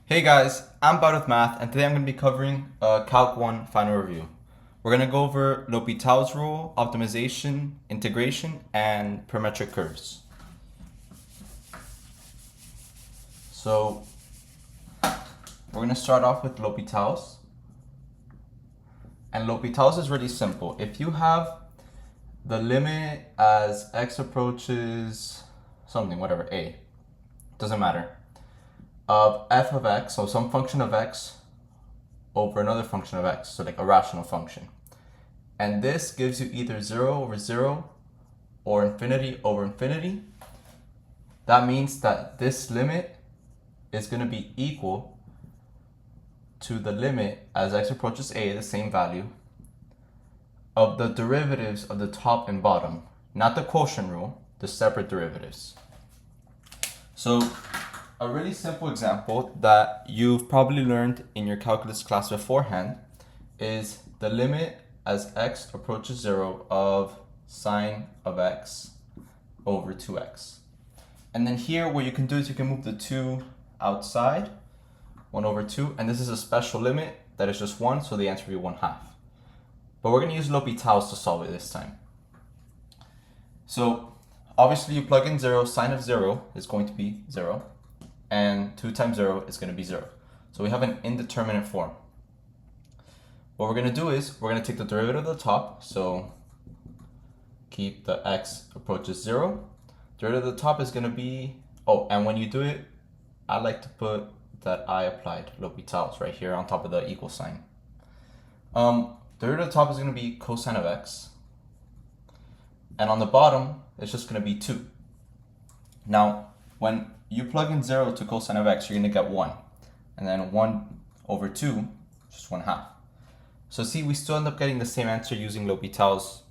Hey guys, I'm Bud with Math, and today I'm going to be covering Calc 1 final review. We're going to go over L'Hopital's rule, optimization, integration, and parametric curves. So we're going to start off with L'Hopital's. And L'Hopital's is really simple. If you have the limit as x approaches something, whatever, a, doesn't matter, of f of x, so some function of x over another function of x, so like a rational function. And this gives you either 0 over 0 or infinity over infinity. That means that this limit is going to be equal to the limit as x approaches a, the same value, of the derivatives of the top and bottom, not the quotient rule, the separate derivatives. So a really simple example that you've probably learned in your calculus class beforehand is the limit as x approaches 0 of sine of x over 2x. And then here what you can do is you can move the 2 outside, 1 over 2, and this is a special limit that is just 1, so the answer will be 1/2. But we're going to use L'Hopital's to solve it this time. So obviously you plug in 0, sine of 0 is going to be 0, and 2 times 0 is going to be 0. So we have an indeterminate form. What we're going to do is we're going to take the derivative of the top, so keep the x approaches 0. Derivative of the top is going to be, oh, and when you do it, I like to put that I applied L'Hopital's right here on top of the equal sign. Derivative of the top is going to be cosine of x, and on the bottom, it's just going to be 2. Now, when you plug in 0 to cosine of x, you're going to get 1. And then 1 over 2, just 1/2. So see, we still end up getting the same answer using L'Hopital's.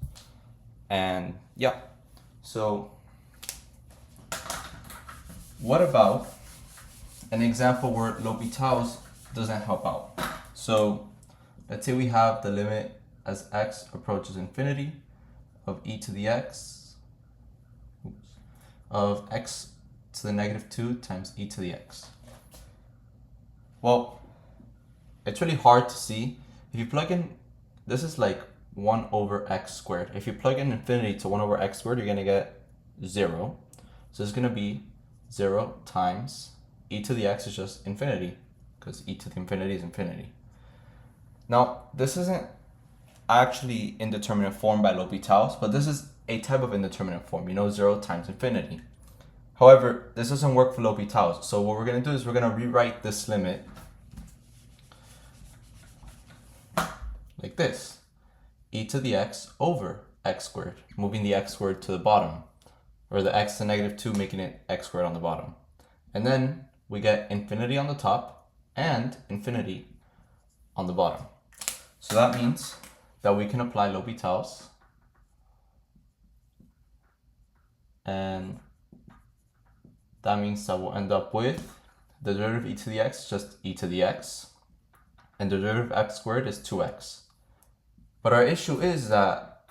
And yeah. So what about an example where L'Hopital's doesn't help out? So let's say we have the limit as x approaches infinity of e to the x of x to the negative 2 times e to the x. Well, it's really hard to see. If you plug in, this is like 1 over x squared. If you plug in infinity to 1 over x squared, you're going to get 0. So it's going to be 0 times e to the x is just infinity, because e to the infinity is infinity. Now, this isn't actually indeterminate form by L'Hopital's, but this is a type of indeterminate form, 0 times infinity. However, this doesn't work for L'Hopital's. So what we're going to do is we're going to rewrite this limit like this. E to the x over x squared, moving the x squared to the bottom, or the x to negative 2, making it x squared on the bottom. And then we get infinity on the top and infinity on the bottom. So that means that we can apply L'Hopital's, and that means that we'll end up with the derivative of e to the x, just e to the x, and the derivative of x squared is 2x. But our issue is that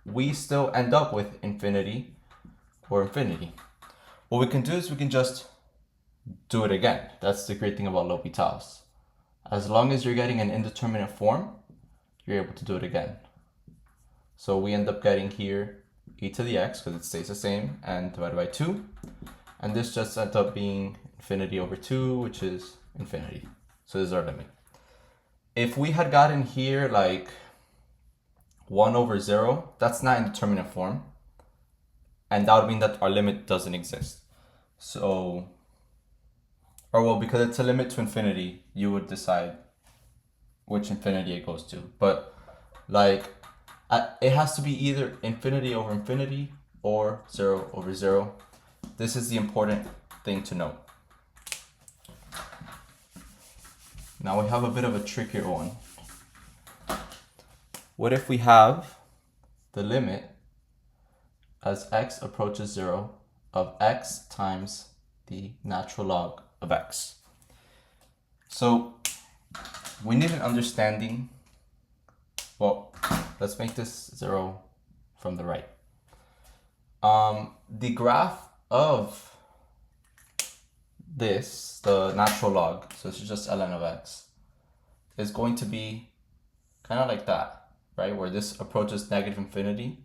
we still end up with infinity or infinity. What we can do is we can just do it again. That's the great thing about L'Hopital's. As long as you're getting an indeterminate form, you're able to do it again. So we end up getting here e to the x, because it stays the same, and divided by 2. And this just ends up being infinity over 2, which is infinity. So this is our limit. If we had gotten here like 1 over 0, that's not indeterminate form. And that would mean that our limit doesn't exist. So, or well, because it's a limit to infinity, you would decide which infinity it goes to. But like, it has to be either infinity over infinity or 0 over 0. This is the important thing to note. Now we have a bit of a trickier one. What if we have the limit as x approaches 0 of x times the natural log of x? So we need an understanding. Well, let's make this 0 from the right. The graph of this, the natural log, so this is just ln of x, is going to be kind of like that, right? Where this approaches negative infinity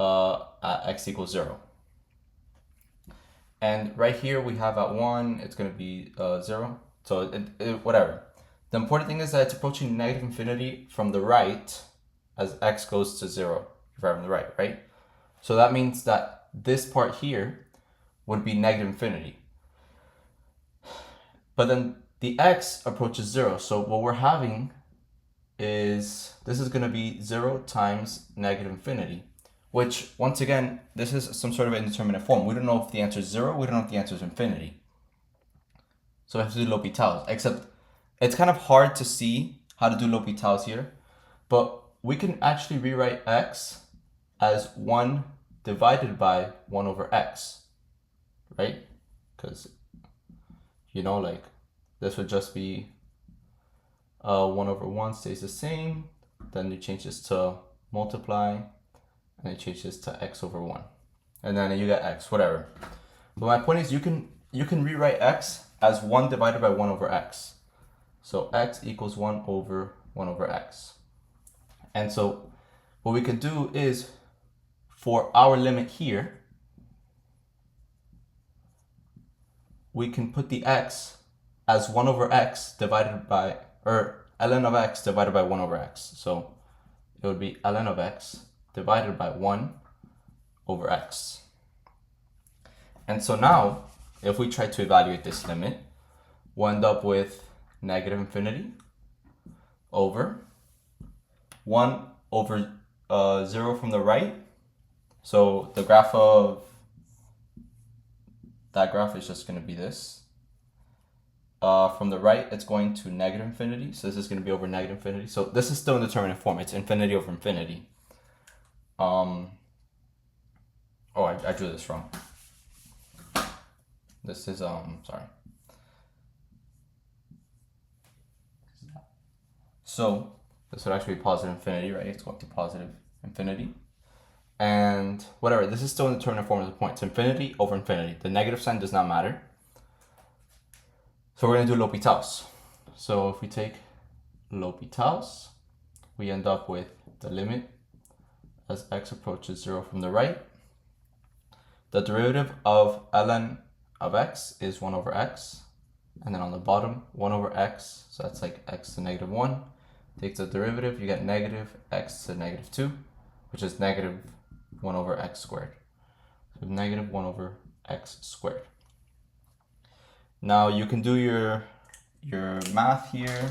at x equals 0. And right here we have at 1, it's going to be 0. So whatever. The important thing is that it's approaching negative infinity from the right as x goes to 0 from the right? So that means that this part here would be negative infinity. But then the x approaches 0. So what we're having is, this is going to be 0 times negative infinity, which once again, this is some sort of indeterminate form. We don't know if the answer is 0. We don't know if the answer is infinity. So we have to do L'Hopital's, except it's kind of hard to see how to do L'Hopital's here, but we can actually rewrite x as 1 divided by 1 over x, right? Because, you know, like, this would just be 1 over 1 stays the same, then you change this to multiply, and you change this to x over 1. And then you get x, whatever. But my point is, you can rewrite x as 1 divided by 1 over x. So x equals 1 over x. And so what we could do is, for our limit here, we can put the x as 1 over x divided by, or ln of x divided by 1 over x. So it would be ln of x divided by 1 over x. And so now, if we try to evaluate this limit, we'll end up with negative infinity over 1 over 0 from the right. So the graph of that graph is just going to be this. From the right, it's going to negative infinity. So this is going to be over negative infinity. So this is still indeterminate form. It's infinity over infinity. Oh, I drew this wrong. This is, sorry. So this would actually be positive infinity, right? It's going to positive infinity. And whatever, this is still indeterminate form of the point. It's infinity over infinity. The negative sign does not matter. So we're going to do L'Hopital's. So if we take L'Hopital's, we end up with the limit as x approaches 0 from the right. The derivative of ln of x is 1 over x. And then on the bottom, 1 over x. So that's like x to negative 1. Take the derivative, you get negative x to negative 2, which is negative 1 over x squared. So negative 1 over x squared. Now you can do your math here.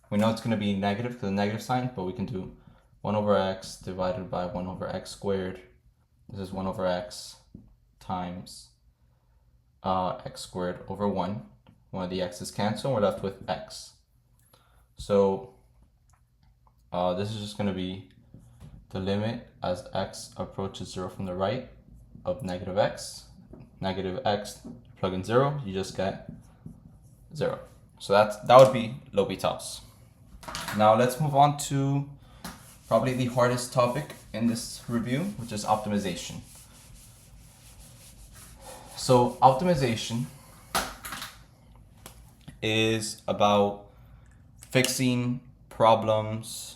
We know it's going to be negative because of the negative sign, but we can do 1 over x divided by 1 over x squared. This is 1 over x times x squared over 1. One of the x's cancel, and we're left with x. So this is just going to be the limit as x approaches 0 from the right of negative x. Negative x, plug in 0, you just get 0. So that would be L'Hopital's. Now let's move on to probably the hardest topic in this review, which is optimization. So optimization is about fixing problems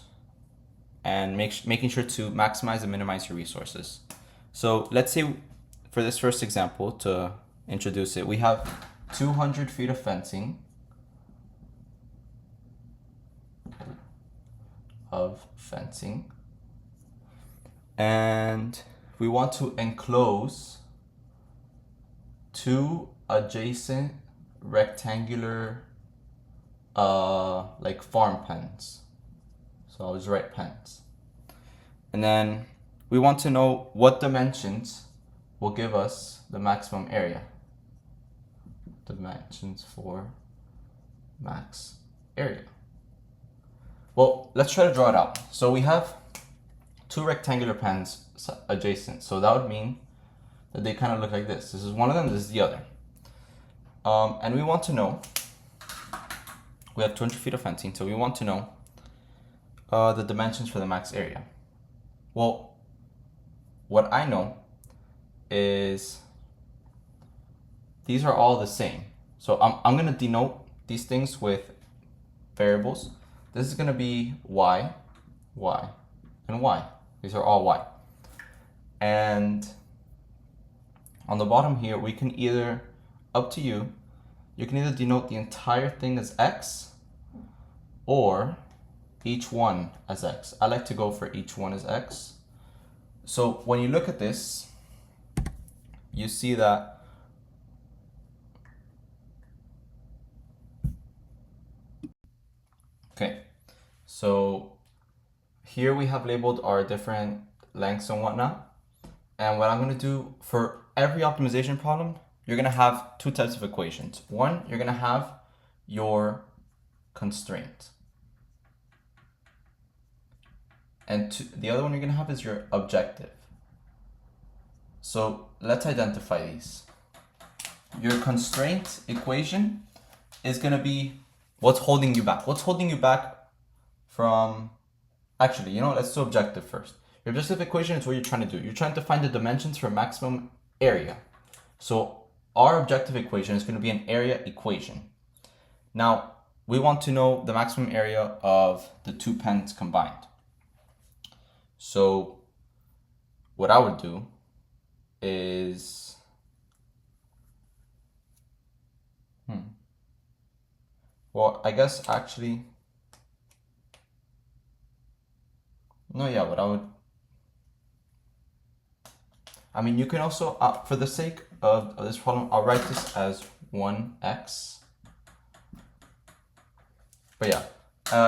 and making sure to maximize and minimize your resources. So let's say for this first example, to introduce it, we have 200 feet of fencing and we want to enclose 2 adjacent rectangular like farm pens. So I'll just write pens. And then we want to know what dimensions will give us the maximum area. Dimensions for max area. Well, let's try to draw it out. So we have 2 rectangular pens adjacent. So that would mean that they kind of look like this. This is one of them, this is the other. And we want to know, we have 200 feet of fencing, so we want to know the dimensions for the max area. Well, what I know is these are all the same. So I'm going to denote these things with variables. This is going to be y, y, and y. These are all y. And on the bottom here, we can either, up to you, you can either denote the entire thing as x or each one as x. I like to go for each one as x. So when you look at this, you see that okay, so here we have labeled our different lengths and whatnot. And what I'm going to do for every optimization problem, you're going to have two types of equations. One, you're going to have your constraint. And the other one you're going to have is your objective. So let's identify these. Your constraint equation is going to be what's holding you back. What's holding you back from, actually, you know, let's do objective first. Your objective equation is what you're trying to do. You're trying to find the dimensions for maximum area. So our objective equation is going to be an area equation. Now, we want to know the maximum area of the two pens combined. So what I would do is, well, I guess actually, no, yeah, what I would, I mean, you can also, for the sake of this problem, I'll write this as 1x. But yeah,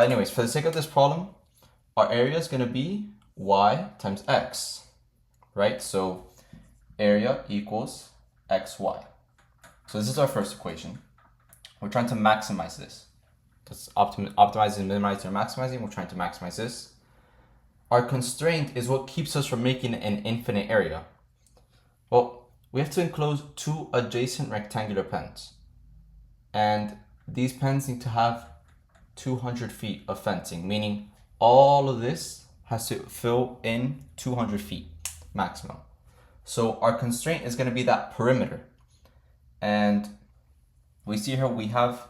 anyways, for the sake of this problem, our area is going to be y times x, right? So area equals xy. So this is our first equation. We're trying to maximize this. Because optimizing, minimizing, or maximizing, we're trying to maximize this. Our constraint is what keeps us from making an infinite area. Well, we have to enclose two adjacent rectangular pens. And these pens need to have 200 feet of fencing, meaning all of this has to fill in 200 feet maximum. So our constraint is going to be that perimeter. And we see here we have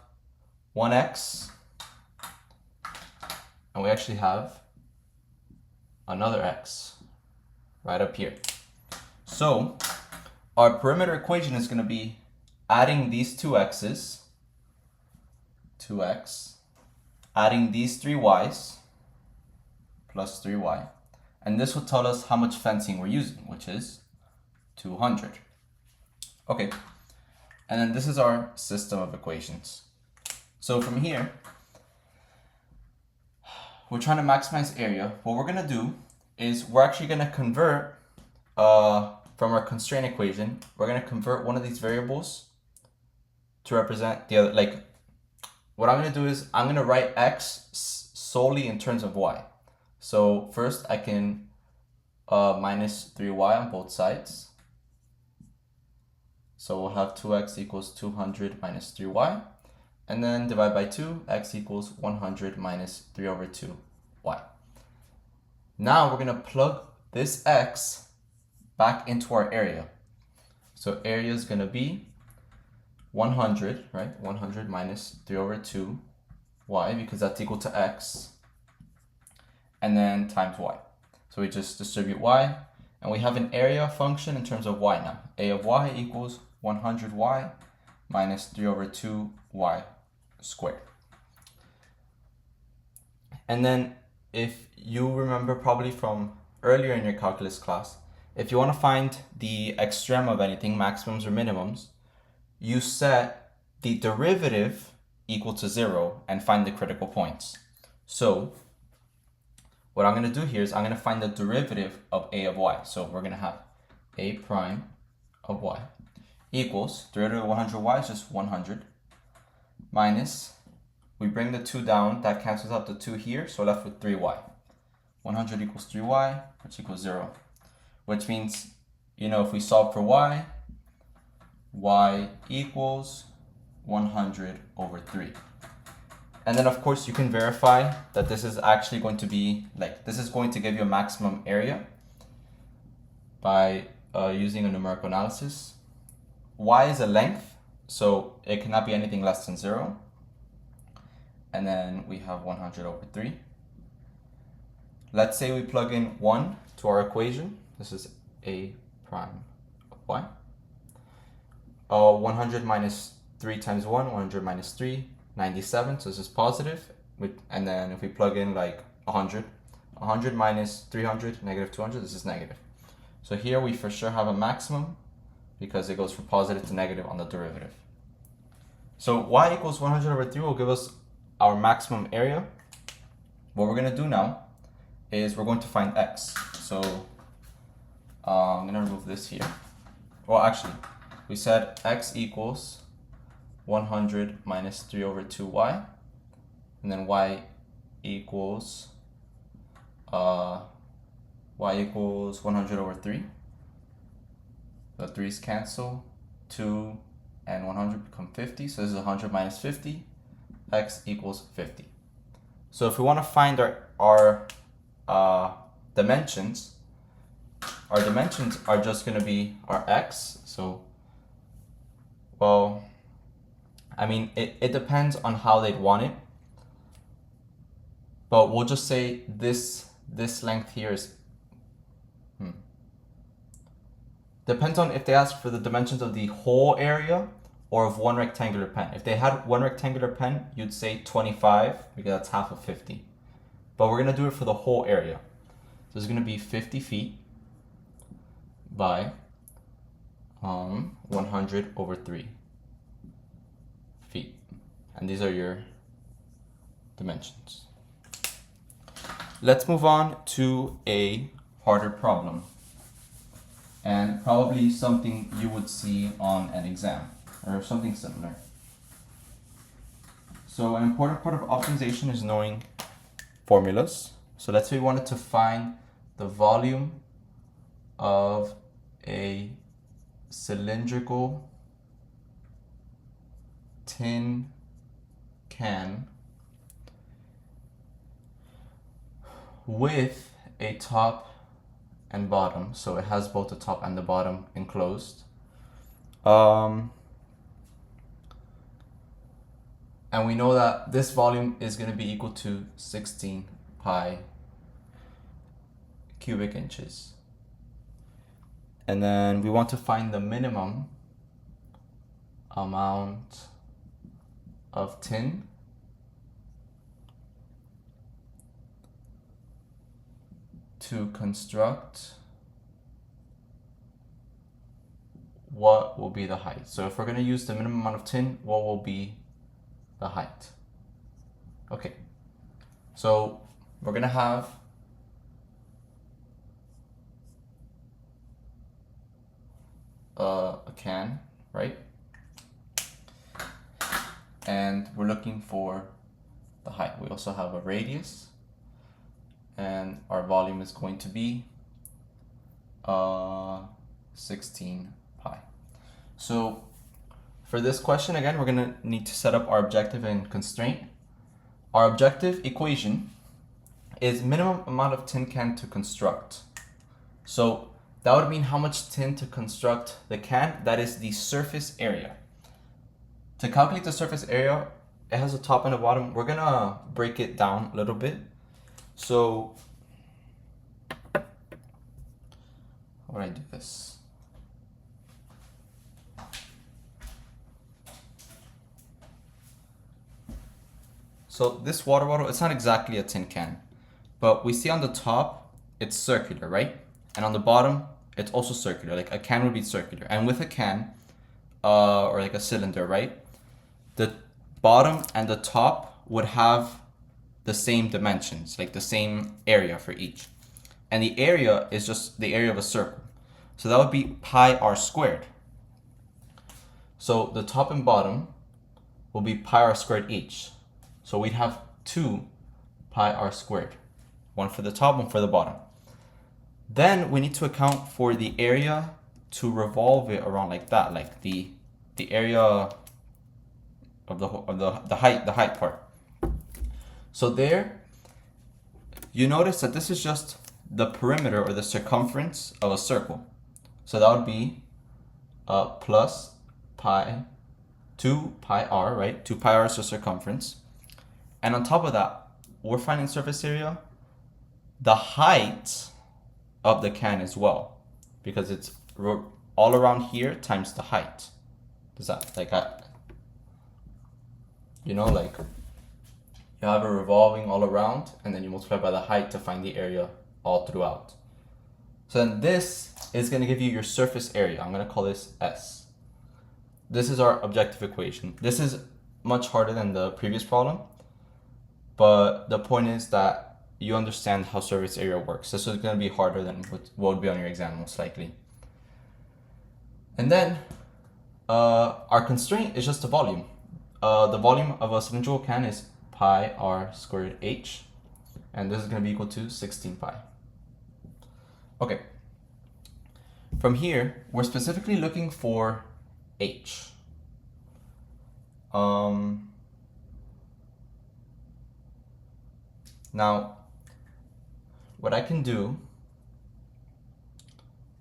1x, and we actually have another x right up here. So our perimeter equation is going to be adding these two x's, 2x, adding these three y's, plus 3y. And this will tell us how much fencing we're using, which is 200. Okay, and then this is our system of equations. So from here, we're trying to maximize area. What we're going to do is we're actually going to convert from our constraint equation, we're going to convert one of these variables to represent the other. Like, what I'm going to do is I'm going to write x solely in terms of y. So first I can minus 3y on both sides. So we'll have 2x equals 200 minus 3y. And then divide by 2, x equals 100 minus 3 over 2y. Now we're going to plug this x back into our area. So area is going to be 100, right? 100 minus 3 over 2y, because that's equal to x. And then times y. So we just distribute y, and we have an area function in terms of y now. A of y equals 100y minus 3 over 2y squared. And then if you remember probably from earlier in your calculus class, if you want to find the extreme of anything, maximums or minimums, you set the derivative equal to 0 and find the critical points. So what I'm going to do here is I'm going to find the derivative of a of y. So we're going to have a prime of y equals, derivative of 100y is just 100, minus, we bring the 2 down, that cancels out the 2 here, so we're left with 3y. 100 equals 3y, which equals 0. Which means, you know, if we solve for y equals 100 over 3. And then of course you can verify that this is actually going to be, like, this is going to give you a maximum area by using a numerical analysis. Y is a length, so it cannot be anything less than 0. And then we have 100 over 3. Let's say we plug in 1 to our equation. This is a prime of y. 100 minus 3 times 1, 100 minus 3, 97. So this is positive. And then if we plug in like 100 minus 300, negative 200, this is negative. So here we for sure have a maximum because it goes from positive to negative on the derivative. So y equals 100 over 3 will give us our maximum area. What we're going to do now is we're going to find x. So I'm going to remove this here. Well, actually, we said x equals 100 minus 3 over 2y. And then y equals 100 over 3. The 3's cancel. 2 and 100 become 50. So this is 100 minus 50. X equals 50. So if we want to find our dimensions are just going to be our x. So, well, I mean, it depends on how they'd want it. But we'll just say this length here is, depends on if they ask for the dimensions of the whole area or of one rectangular pen. If they had one rectangular pen, you'd say 25 because that's half of 50. But we're going to do it for the whole area. So it's going to be 50 feet by 100 over 3 feet. And these are your dimensions. Let's move on to a harder problem. And probably something you would see on an exam or something similar. So an important part of optimization is knowing formulas. So let's say we wanted to find the volume of a cylindrical tin can with a top and bottom, so it has both the top and the bottom enclosed. And we know that this volume is going to be equal to 16 pi cubic inches. And then we want to find the minimum amount of tin to construct what will be the height. So if we're going to use the minimum amount of tin, what will be the height? Okay, so we're going to have a can, right? And we're looking for the height. We also have a radius, and our volume is going to be 16 pi. So for this question, again, we're going to need to set up our objective and constraint. Our objective equation is minimum amount of tin can to construct. So that would mean how much tin to construct the can. That is the surface area. To calculate the surface area, it has a top and a bottom. We're going to break it down a little bit. So how would I do this? So this water bottle, it's not exactly a tin can, but we see on the top, it's circular, right? And on the bottom, it's also circular, like a can would be circular. And with a can, or like a cylinder, right? The bottom and the top would have the same dimensions, like the same area for each. And the area is just the area of a circle. So that would be pi r squared. So the top and bottom will be pi r squared each. So we'd have 2 pi r squared. One for the top, one for the bottom. Then we need to account for the area to revolve it around like that, like the area of the height part. So there, you notice that this is just the perimeter or the circumference of a circle. So that would be plus pi 2 pi r, right? 2 pi r is the circumference. And on top of that, we're finding surface area, the height of the can as well, because it's all around here times the height. Does that, like, you know, like, you have a revolving all around, and then you multiply by the height to find the area all throughout. So then this is going to give you your surface area. I'm going to call this S. This is our objective equation. This is much harder than the previous problem, but the point is that you understand how surface area works. This is going to be harder than what would be on your exam most likely. And then our constraint is just the volume. The volume of a cylindrical can is pi r squared h, and this is going to be equal to 16 pi. Okay. From here, we're specifically looking for h. Now, what I can do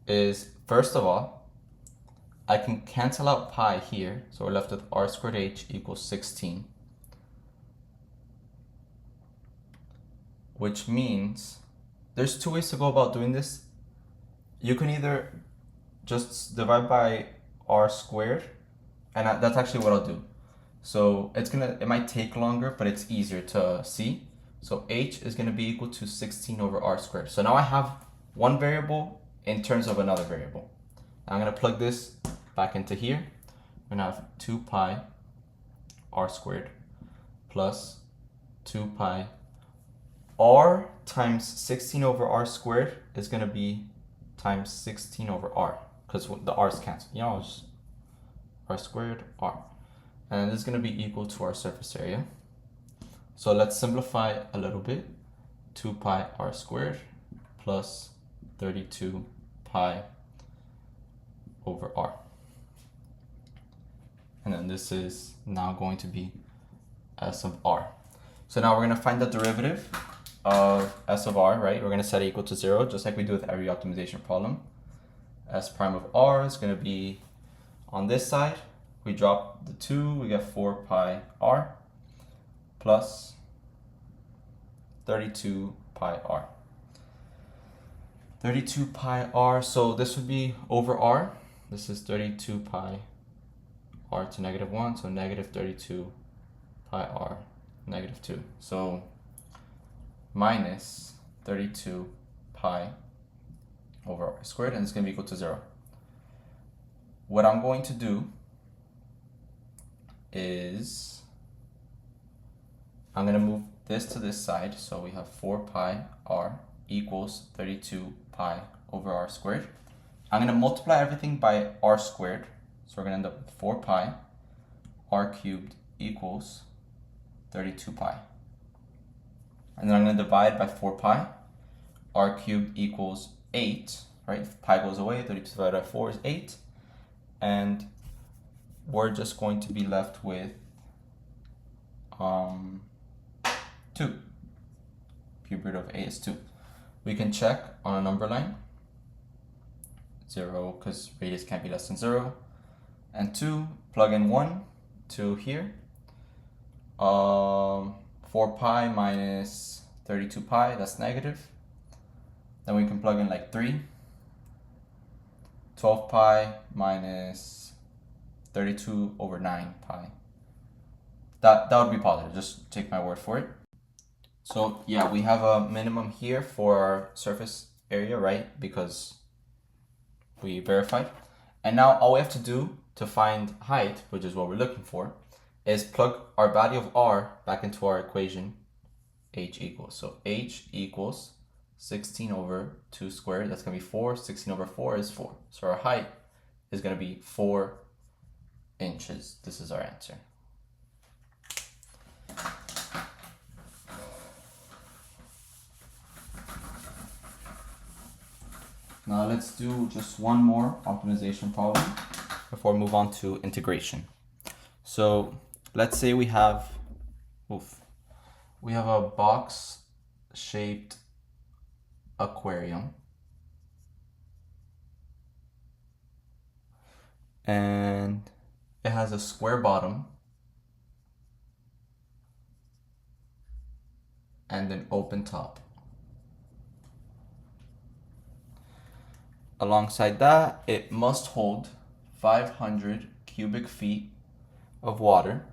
is, first of all, I can cancel out pi here, so we're left with r squared h equals 16, which means there's two ways to go about doing this. You can either just divide by r squared, and that's actually what I'll do. So it might take longer, but it's easier to see. So h is going to be equal to 16 over r squared. So now I have one variable in terms of another variable. I'm going to plug this back into here. I'm going to have 2 pi r squared plus 2 pi r times 16 over r squared is going to be times 16 over r, because the r's cancel. You know, it's r squared r. And this is going to be equal to our surface area. So let's simplify a little bit. 2 pi r squared plus 32 pi over r. And then this is now going to be s of r. So now we're going to find the derivative of s of r, right? We're going to set it equal to 0, just like we do with every optimization problem. S prime of r is going to be on this side. We drop the 2, we get 4 pi r plus 32 pi r. 32 pi r, so this would be over r. This is 32 pi r to negative 1, so negative 32 pi r negative 2. So minus 32 pi over r squared, and it's going to be equal to 0. What I'm going to do is I'm going to move this to this side, so we have 4 pi r equals 32 pi over r squared. I'm going to multiply everything by r squared, so we're going to end up with 4 pi r cubed equals 32 pi. And then I'm going to divide by 4 pi. R cubed equals 8, right? If pi goes away, 32 divided by 4 is 8. And we're just going to be left with 2. Cube root of a is 2. We can check on a number line. 0, because radius can't be less than 0. And 2, plug in 1 to here. 4 pi minus 32 pi, that's negative. Then we can plug in like 3. 12 pi minus 32 over 9 pi. That would be positive, just take my word for it. So yeah, we have a minimum here for our surface area, right? Because we verified. And now all we have to do to find height, which is what we're looking for, is plug our value of r back into our equation, h equals. So h equals 16 over 2 squared, that's going to be 4. 16 over 4 is 4. So our height is going to be 4 inches. This is our answer. Now let's do just one more optimization problem before we move on to integration. So let's say we have a box shaped aquarium, and it has a square bottom and an open top. Alongside that, it must hold 500 cubic feet of water.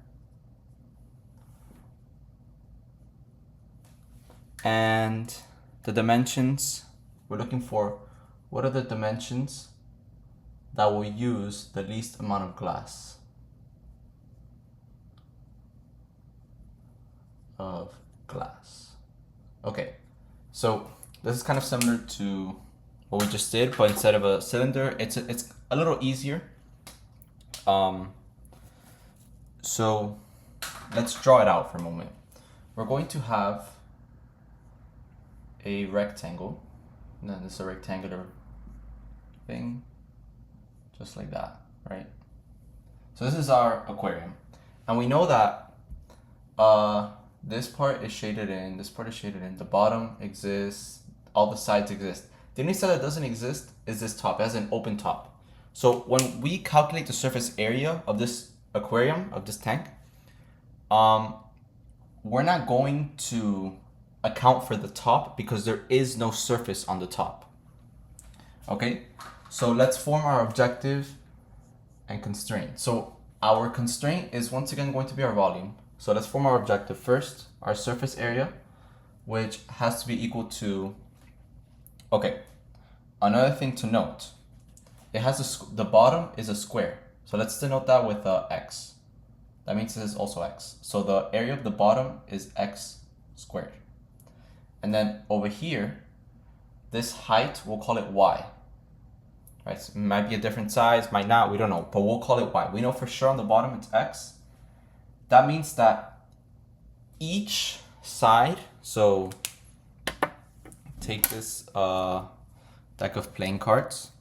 And the dimensions, we're looking for what are the dimensions that will use the least amount of glass. Okay, so this is kind of similar to what we just did, but instead of a cylinder, it's a little easier. So let's draw it out for a moment. We're going to have a rectangle, and then it's a rectangular thing, just like that, right? So this is our aquarium, and we know that this part is shaded in, this part is shaded in, the bottom exists, all the sides exist. The only side that doesn't exist is this top. It has an open top. So when we calculate the surface area of this aquarium, of this tank, we're not going to account for the top because there is no surface on the top. Okay, so let's form our objective and constraint. So our constraint is once again going to be our volume. So let's form our objective first, our surface area, which has to be equal to, okay, another thing to note, it has the bottom is a square. So let's denote that with x. That means this is also x. So the area of the bottom is x squared. And then over here, this height, we'll call it y. Right? So it might be a different size, might not, we don't know, but we'll call it y. We know for sure on the bottom it's x. That means that each side, so take this deck of playing cards.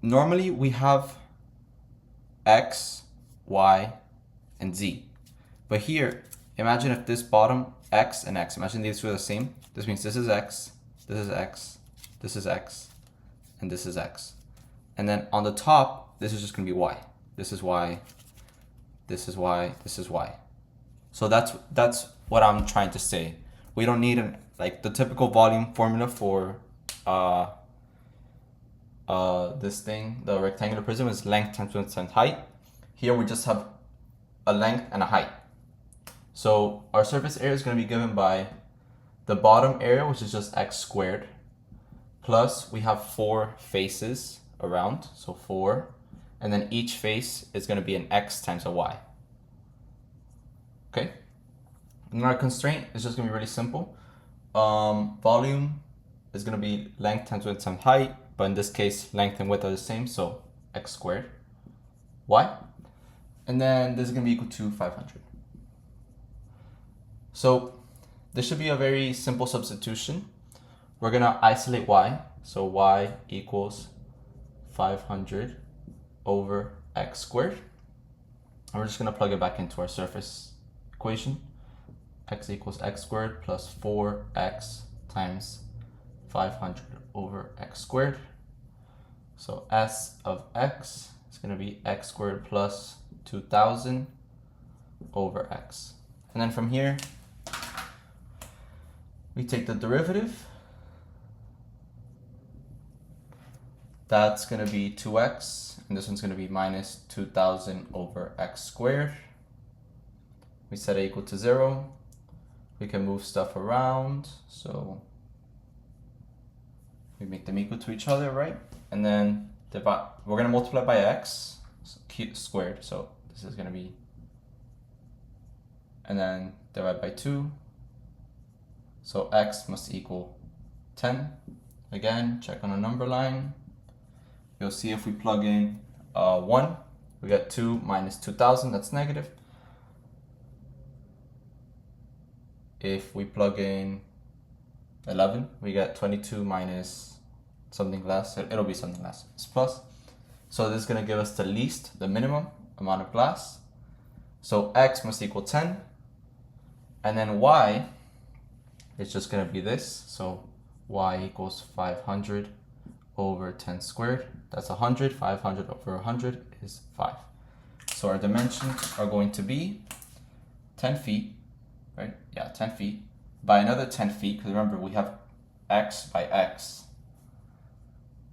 Normally we have x, y, and z. But here, imagine if this bottom, x and x, imagine these two are the same. This means this is x, this is x, this is x, and this is x. And then on the top, this is just gonna be y. This is y, this is y, this is y. So that's what I'm trying to say. We don't need like the typical volume formula for this thing, the rectangular prism is length times width times height. Here we just have a length and a height. So our surface area is going to be given by the bottom area, which is just x squared, plus we have 4 faces around, so 4, and then each face is going to be an x times a y. Okay, and our constraint is just going to be really simple. Volume is going to be length times width times height, but in this case length and width are the same, so x squared y, and then this is going to be equal to 500. So this should be a very simple substitution. We're going to isolate y, so y equals 500 over x squared, and we're just going to plug it back into our surface equation. X equals x squared plus 4x times 500 over x squared. So S of x is going to be x squared plus 2000 over x. And then from here, we take the derivative. That's going to be 2x, and this one's going to be minus 2000 over x squared. We set it equal to 0. We can move stuff around, so we make them equal to each other, right? And then divide, we're going to multiply by x squared, so this is going to be, and then divide by 2. So x must equal 10. Again, check on a number line. You'll see if we plug in 1, we get 2 minus 2000, that's negative. If we plug in 11, we get 22 minus something less, it'll be something less, it's plus. So this is going to give us the least, the minimum amount of glass. So x must equal 10, and then y is just going to be this, so y equals 500 over 10 squared, that's 100, 500 over 100 is 5. So our dimensions are going to be 10 feet, right? Yeah, 10 feet by another 10 feet, because remember we have x by x,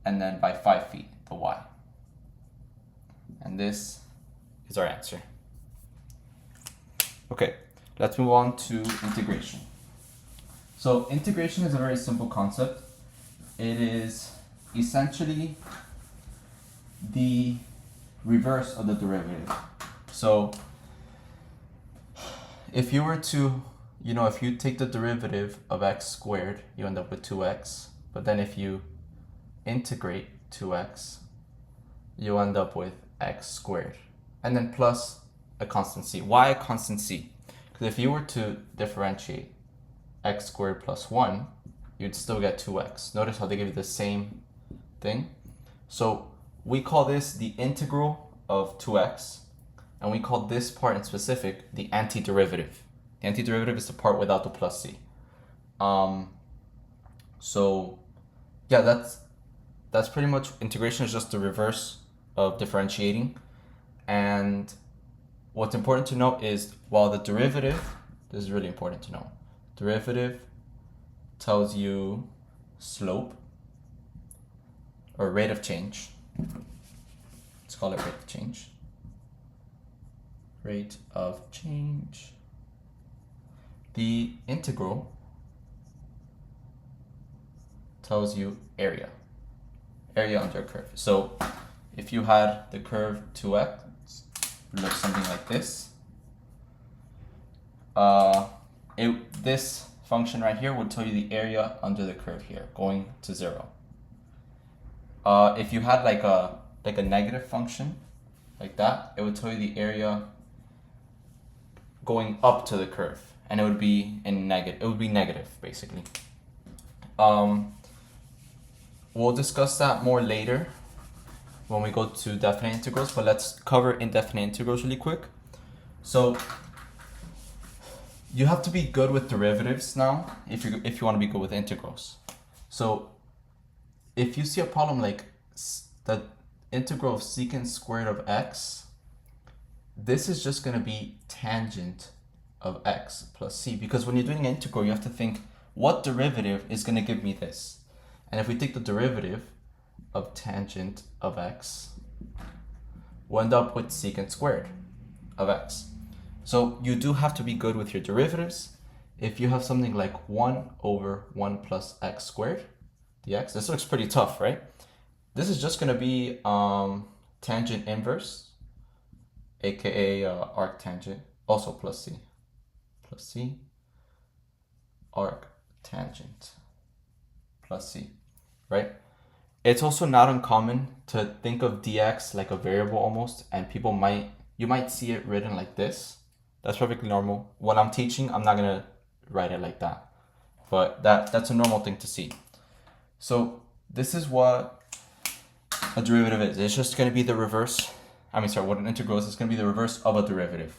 and then by 5 feet, the y. And this is our answer. Okay, let's move on to integration. So integration is a very simple concept. It is essentially the reverse of the derivative. So if you were to, if you take the derivative of x squared, you end up with 2x. But then if you integrate 2x, you end up with x squared. And then plus a constant c. Why a constant c? Because if you were to differentiate x squared plus 1, you'd still get 2x. Notice how they give you the same thing? So we call this the integral of 2x, and we call this part in specific the antiderivative. The antiderivative is the part without the plus c. So yeah, that's pretty much, integration is just the reverse of differentiating. And what's important to note is, while the derivative, this is really important to know, derivative tells you slope or rate of change. Let's call it rate of change. Rate of change. The integral tells you area. Area under a curve. So if you had the curve 2x, it looks something like this. This function right here would tell you the area under the curve here, going to 0. If you had like a negative function, like that, it would tell you the area going up to the curve, and it would be negative. It would be negative, basically. We'll discuss that more later when we go to definite integrals, but let's cover indefinite integrals really quick. So you have to be good with derivatives now if you want to be good with integrals. So if you see a problem like the integral of secant squared of x, this is just going to be tangent of x plus c, because when you're doing an integral, you have to think, what derivative is going to give me this? And if we take the derivative of tangent of x, we'll end up with secant squared of x. So you do have to be good with your derivatives. If you have something like 1 over 1 plus x squared dx, this looks pretty tough, right? This is just going to be tangent inverse, aka arc tangent, also plus c, arc tangent plus c, right? It's also not uncommon to think of dx like a variable almost, and you might see it written like this. That's perfectly normal. When I'm teaching, I'm not gonna write it like that, but that's a normal thing to see. So this is what a derivative is. It's just gonna be the reverse. What an integral is gonna be the reverse of a derivative.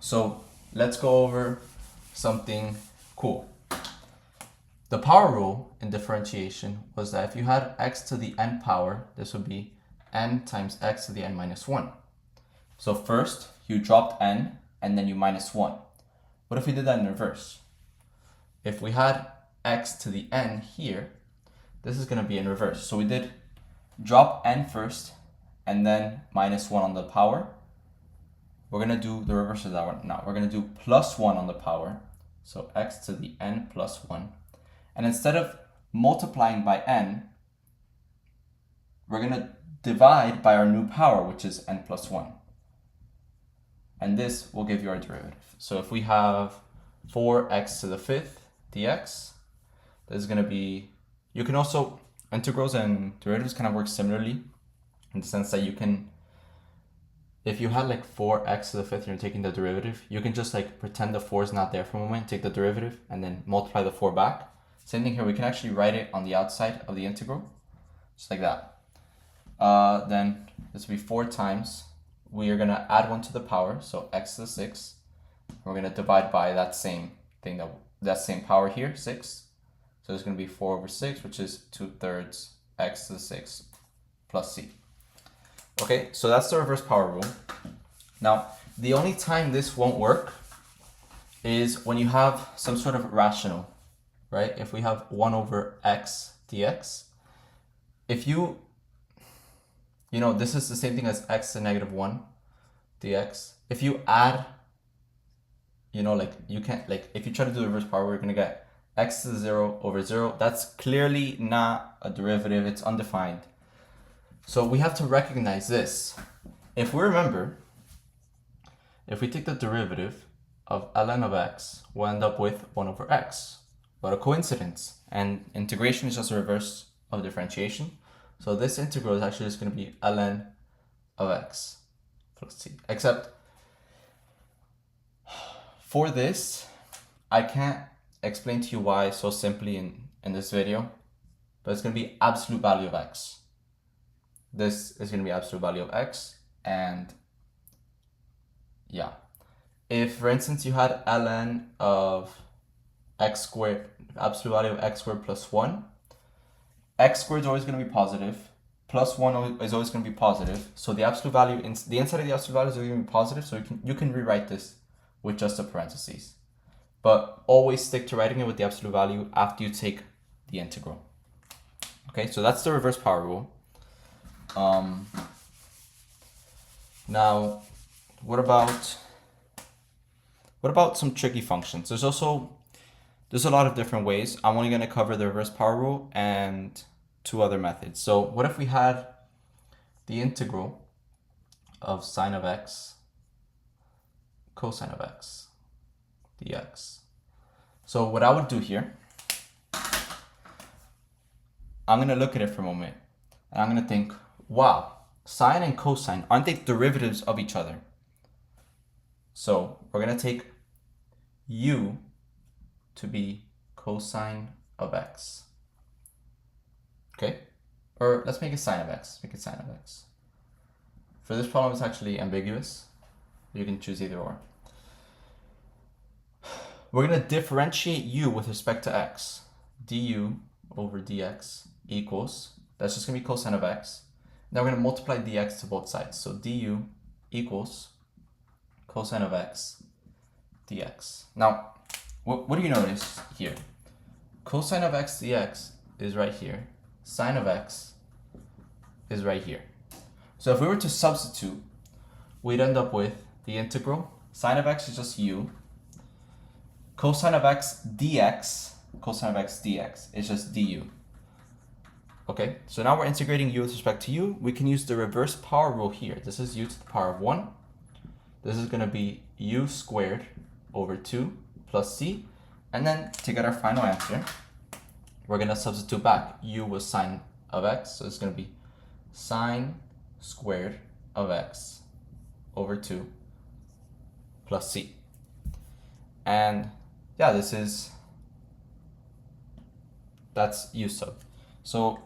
So let's go over something cool. The power rule in differentiation was that if you had x to the n power, this would be n times x to the n minus 1. So first, you dropped n, and then you minus 1. What if we did that in reverse? If we had x to the n here, this is going to be in reverse. So we did drop n first, and then minus 1 on the power. We're going to do the reverse of that one now. We're going to do plus 1 on the power. So x to the n plus 1. And instead of multiplying by n, we're going to divide by our new power, which is n plus 1. And this will give you our derivative. So if we have 4x to the 5th dx, this is going to be, you can also, integrals and derivatives kind of work similarly in the sense that you can, if you had like 4x to the 5th and you're taking the derivative, you can just like pretend the 4 is not there for a moment, take the derivative, and then multiply the 4 back. Same thing here, we can actually write it on the outside of the integral, just like that. Then this will be 4 times, we are going to add 1 to the power, so x to the 6. We're going to divide by that same thing, that same power here, 6. So it's going to be 4 over 6, which is 2/3 x to the 6 plus c. Okay, so that's the reverse power rule. Now, the only time this won't work is when you have some sort of rational, right? If we have 1 over x dx, if you know, this is the same thing as x to negative 1 dx. If you add, you know, like you can't, like if you try to do the reverse power, we're gonna get x to the 0 over 0. That's clearly not a derivative, it's undefined. So we have to recognize this. If we remember, if we take the derivative of ln of x, we'll end up with 1 over x. What a coincidence. And integration is just a reverse of differentiation. So this integral is actually just going to be ln of x plus t. Except for this, I can't explain to you why so simply in this video, but it's going to be absolute value of x. This is going to be absolute value of x, and yeah. If, for instance, you had ln of x squared, absolute value of x squared plus 1, x squared is always going to be positive, plus 1 is always going to be positive, so the absolute value, the inside of the absolute value is going to be positive, so you can rewrite this with just the parentheses. But always stick to writing it with the absolute value after you take the integral. Okay, so that's the reverse power rule. Now, what about some tricky functions? There's a lot of different ways. I'm only going to cover the reverse power rule and 2 other methods. So what if we had the integral of sine of x, cosine of x, dx? So what I would do here, I'm going to look at it for a moment, and I'm going to think, wow, sine and cosine, aren't they derivatives of each other? So we're going to take u to be cosine of x. Okay? Or let's make it sine of x. Make it sine of x. For this problem, it's actually ambiguous. You can choose either or. We're going to differentiate u with respect to x. Du over dx equals, that's just going to be cosine of x. Now we're going to multiply dx to both sides. So du equals cosine of x dx. Now, what do you notice here? Cosine of x dx is right here. Sine of x is right here. So if we were to substitute, we'd end up with the integral. Sine of x is just u. Cosine of x dx, cosine of x dx is just du. Okay, so now we're integrating u with respect to u. We can use the reverse power rule here. This is u to the power of 1. This is going to be u squared over 2 plus c. And then to get our final answer, we're going to substitute back. U was sine of x, so it's going to be sine squared of x over 2 plus c. And yeah, that's u sub. So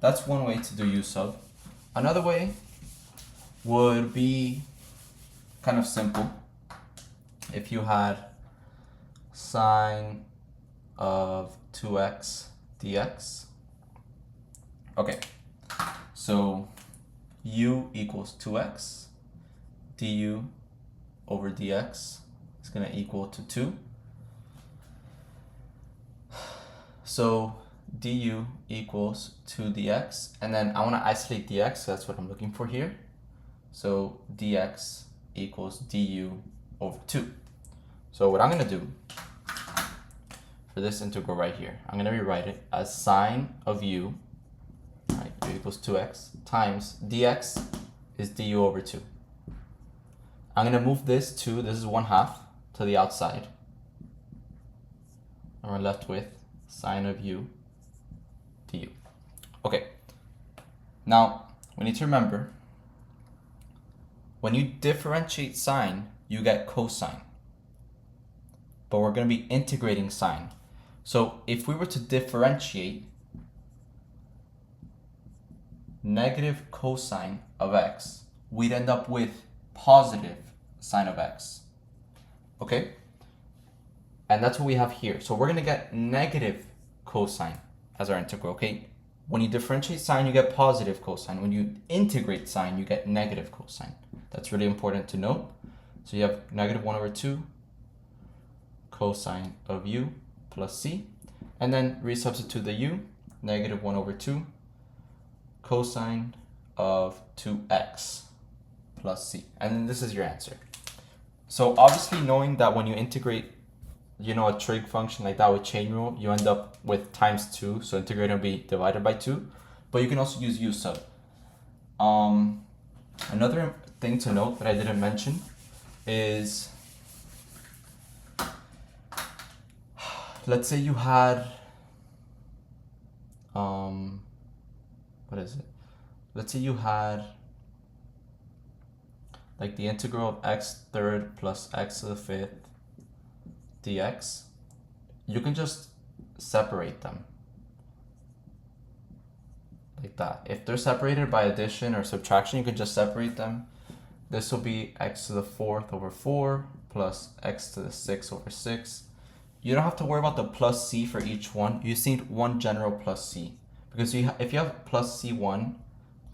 that's one way to do u sub. Another way would be kind of simple. If you had sine of 2x dx. Okay, so u equals 2x, du over dx is going to equal to 2. So du equals 2 dx, and then I want to isolate dx, so that's what I'm looking for here. So dx equals du over 2. So what I'm going to do for this integral right here, I'm going to rewrite it as sine of u, right, u equals 2x, times dx is du over 2. I'm going to move this is 1/2, to the outside. And we're left with sine of u du. Okay, now we need to remember, when you differentiate sine, you get cosine. But we're going to be integrating sine. So if we were to differentiate negative cosine of x, we'd end up with positive sine of x. Okay? And that's what we have here. So we're going to get negative cosine as our integral, okay? When you differentiate sine, you get positive cosine. When you integrate sine, you get negative cosine. That's really important to note. So you have negative 1 over 2 cosine of u plus c, and then resubstitute the u, negative 1 over 2 cosine of 2x plus c. And then this is your answer. So obviously knowing that when you integrate, you know, a trig function like that with chain rule, you end up with times 2, so integrator will be divided by 2, but you can also use u sub. Another thing to note that I didn't mention is, let's say you had, what is it? Let's say you had like the integral of x third plus x to the fifth dx. You can just separate them like that. If they're separated by addition or subtraction, you can just separate them. This will be x to the fourth over 4 plus x to the 6 over 6. You don't have to worry about the plus c for each one. You just need one general plus c. Because if you have plus c1,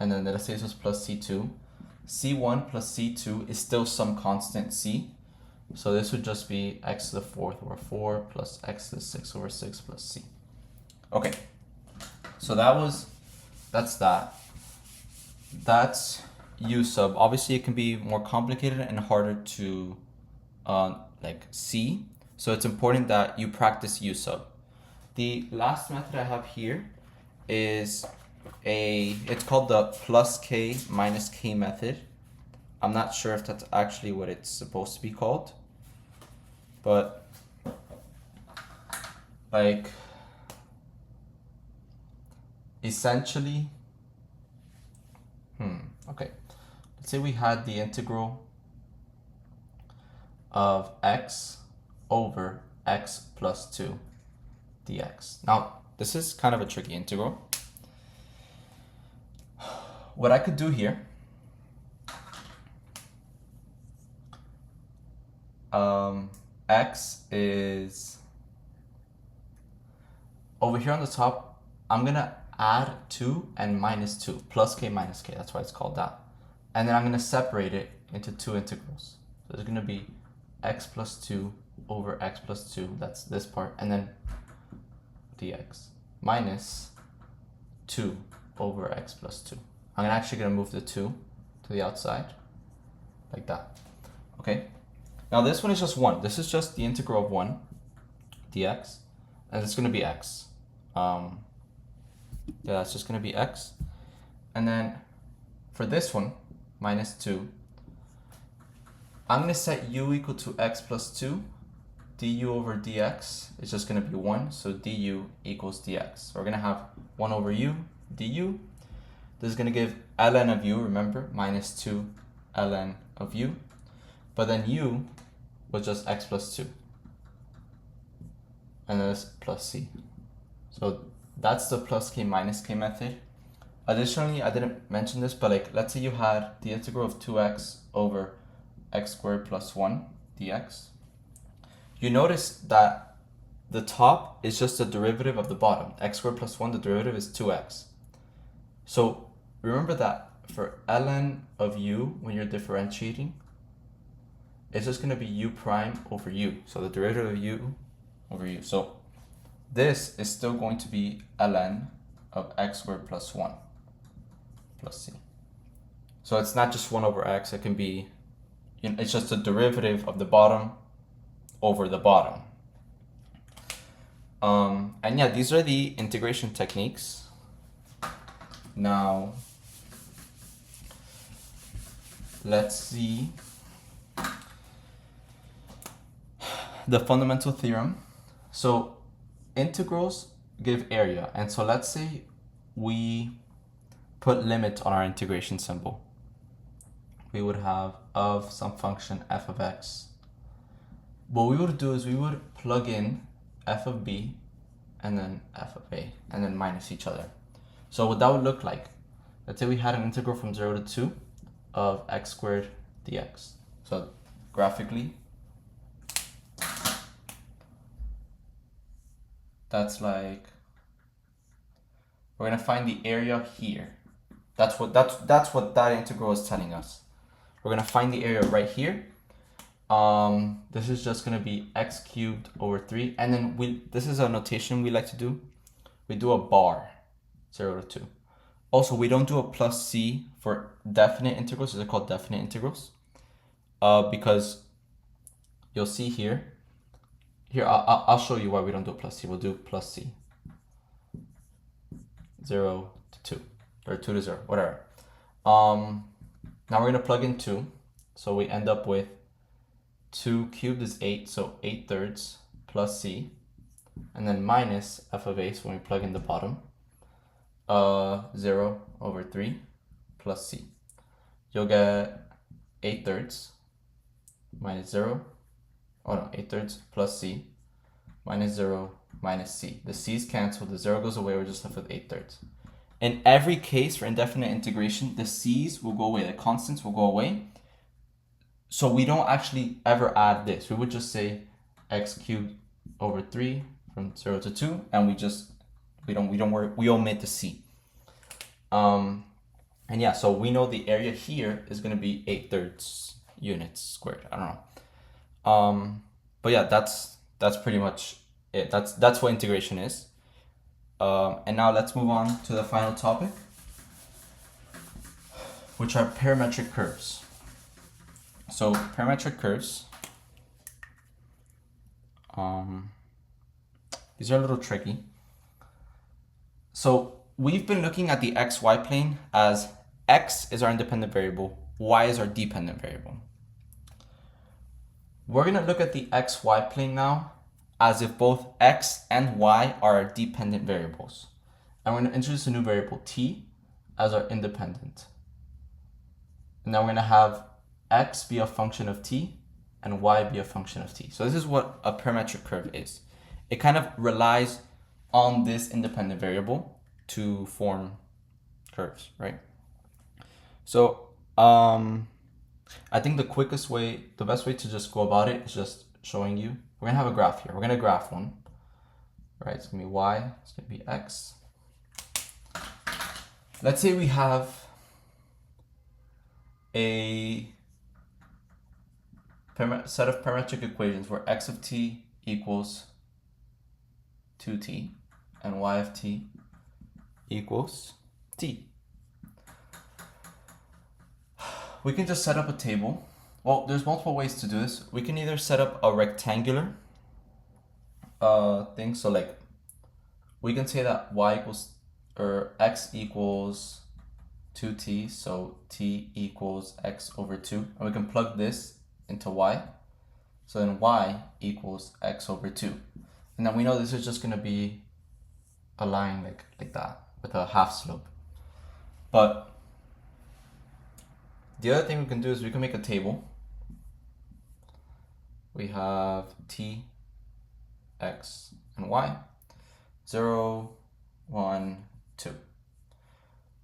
and then let's say this was plus c2, c1 plus c2 is still some constant c. So this would just be x to the fourth over 4 plus x to the 6 over 6 plus c. Okay, so that's that. That's u sub. Obviously it can be more complicated and harder to like see. So it's important that you practice u sub. The last method I have here is it's called the plus k minus k method. I'm not sure if that's actually what it's supposed to be called, but like essentially, okay, let's say we had the integral of x over x plus 2 dx. Now, this is kind of a tricky integral. What I could do here, x is over here on the top. I'm gonna add 2 and minus 2, plus k minus k, that's why it's called that. And then I'm gonna separate it into two integrals. So there's gonna be x plus 2 over x plus 2, that's this part, and then dx minus 2 over x plus 2. I'm actually gonna move the 2 to the outside, like that. Okay, now this one is just 1. This is just the integral of 1 dx, and it's gonna be x. Yeah, that's just gonna be x. And then for this one, minus 2, I'm gonna set u equal to x plus 2. du over dx is just gonna be 1, so du equals dx. So we're gonna have 1 over u du. This is gonna give ln of u, remember, minus 2 ln of u. But then u was just x plus 2. And then it's plus c. So that's the plus k minus k method. Additionally, I didn't mention this, but like, let's say you had the integral of 2x over x squared plus 1 dx. You notice that the top is just the derivative of the bottom. X squared plus 1, the derivative is 2x. So remember that for ln of u, when you're differentiating, it's just going to be u prime over u. So the derivative of u over u. So this is still going to be ln of x squared plus 1 plus c. So it's not just 1 over x. It can be, it's just the derivative of the bottom over the bottom. And yeah, these are the integration techniques. Now, let's see the fundamental theorem. So integrals give area, and so let's say we put limit on our integration symbol. We would have of some function f of x. What we would do is we would plug in f of b and then f of a and then minus each other. So what that would look like, let's say we had an integral from 0 to 2 of x squared dx. So graphically, that's like, we're gonna find the area here. That's what that integral is telling us. we're gonna find the area right here. This is just gonna be x cubed over 3, and then this is a notation we like to do. We do a bar, 0 to 2. Also, we don't do a plus c for definite integrals. These are called definite integrals, because you'll see here. Here, I'll show you why we don't do a plus c. We'll do plus c, 0 to 2, or 2 to 0, whatever. Now we're gonna plug in 2, so we end up with 2 cubed is 8, so 8/3 plus c, and then minus f of a, so when we plug in the bottom, 0 over 3 plus c. You'll get 8/3 minus 0, 8/3 plus c minus 0 minus c. The c's cancel, the 0 goes away, we're just left with 8/3. In every case for indefinite integration, the c's will go away, the constants will go away. So we don't actually ever add this. We would just say x cubed over 3 from 0 to 2, and we omit the c. And yeah, so we know the area here is going to be 8/3 units squared. I don't know. But yeah, that's pretty much it. That's what integration is. And now let's move on to the final topic, which are parametric curves. So parametric curves, these are a little tricky. So we've been looking at the xy plane as x is our independent variable, y is our dependent variable. We're going to look at the xy plane now as if both x and y are our dependent variables. And we're going to introduce a new variable, t, as our independent. And now we're going to have x be a function of t and y be a function of t. So this is what a parametric curve is. It kind of relies on this independent variable to form curves, right? So I think the best way to just go about it is just showing you. We're gonna have a graph here. We're gonna graph one, right? It's gonna be y, it's gonna be x. Let's say we have a set of parametric equations where x of t equals 2t and y of t equals t. We can just set up a table. Well, there's multiple ways to do this. We can either set up a rectangular thing. So like we can say that x equals 2t, so t equals x over 2, and we can plug this into y. So then y equals x over 2. And then we know this is just going to be a line like that with a half slope. But the other thing we can do is we can make a table. We have t, x, and y, 0, 1, 2.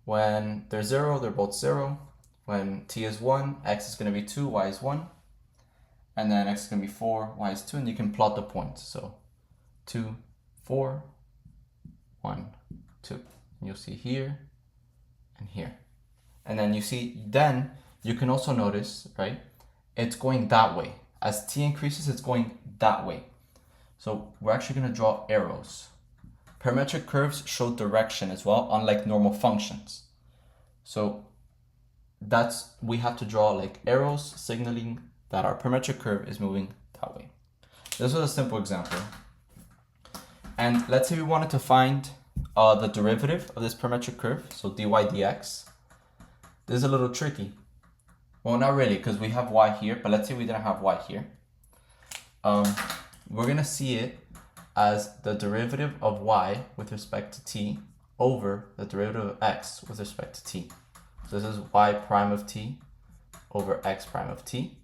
When they're 0, they're both 0. When t is 1, x is going to be 2, y is 1. And then x is going to be 4, y is 2, and you can plot the points. So 2, 4, 1, 2. And you'll see here and here. And then you can also notice, right, it's going that way. As t increases, it's going that way. So we're actually going to draw arrows. Parametric curves show direction as well, unlike normal functions. So we have to draw like arrows signaling that our parametric curve is moving that way. This was a simple example. And let's say we wanted to find the derivative of this parametric curve, so dy dx. This is a little tricky. Well, not really, because we have y here, but let's say we didn't have y here. We're going to see it as the derivative of y with respect to t over the derivative of x with respect to t. So this is y prime of t over x prime of t.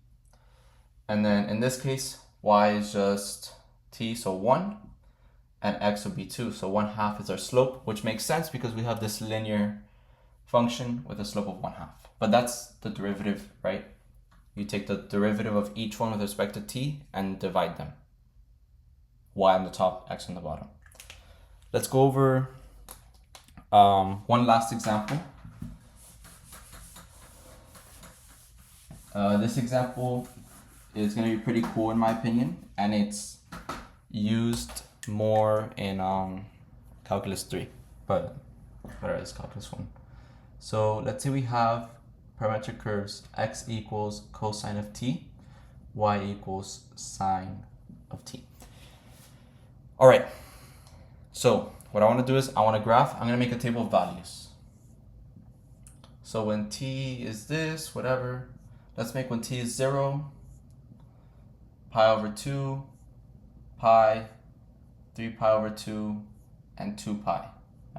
And then in this case, y is just t, so 1, and x would be 2. So 1/2 is our slope, which makes sense because we have this linear function with a slope of 1/2. But that's the derivative, right? You take the derivative of each one with respect to t and divide them. Y on the top, x on the bottom. Let's go over one last example. This example is going to be pretty cool in my opinion, and it's used more in calculus 3, but whatever, it's calculus 1. So let's say we have parametric curves x equals cosine of t, y equals sine of t. All right, so what I want to do is I want to graph, I'm going to make a table of values. So when t is this, whatever, let's make when t is 0, pi over 2, pi, 3 pi over 2, and 2 pi.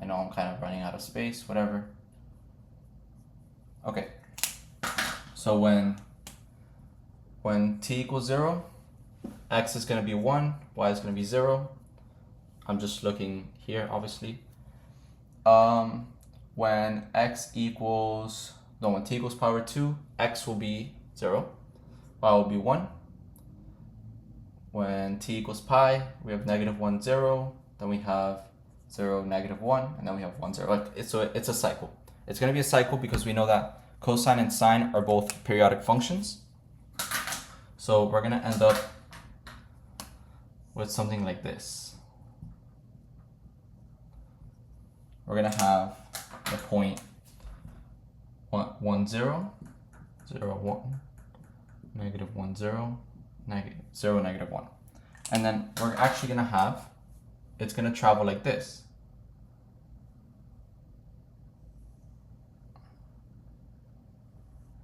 I know I'm kind of running out of space, whatever. Okay, so when t equals 0, x is going to be 1, y is going to be 0. I'm just looking here, obviously. When t equals pi over 2, x will be 0, y will be 1. When t equals pi, we have -1, 0, then we have 0, -1, and then we have 1, 0. Like it's a cycle. It's going to be a cycle because we know that cosine and sine are both periodic functions. So we're going to end up with something like this. We're going to have the point 1, 0, 0, 1, -1, 0, 0, -1. And then we're actually going to have, it's going to travel like this.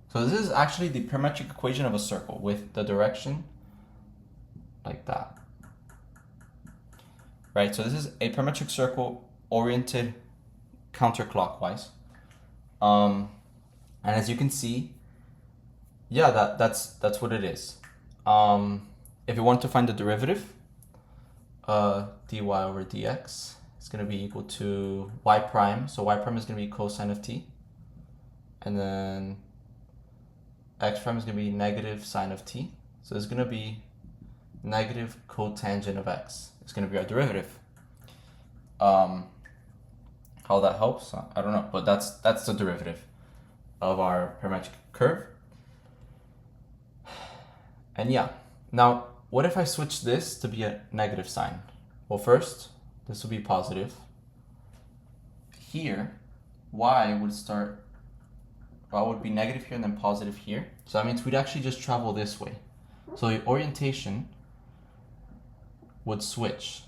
So this is actually the parametric equation of a circle with the direction like that. Right, so this is a parametric circle oriented counterclockwise. And as you can see, yeah, that's what it is. If you want to find the derivative, dy over dx is going to be equal to y prime. So y prime is going to be cosine of t. And then x prime is going to be negative sine of t. So it's going to be negative cotangent of x. It's going to be our derivative. How that helps, I don't know, but that's the derivative of our parametric curve. And yeah, now what if I switch this to be a negative sign? Well, first, this will be positive. Here, y would be negative here and then positive here. So that means we'd actually just travel this way. So the orientation would switch.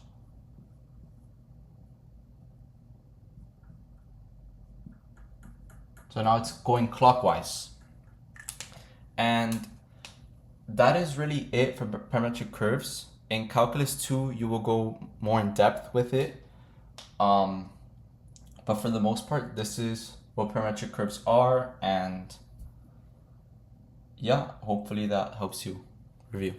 So now it's going clockwise. And that is really it for parametric curves. In calculus 2, you will go more in depth with it. But for the most part, this is what parametric curves are. And yeah, hopefully that helps you review.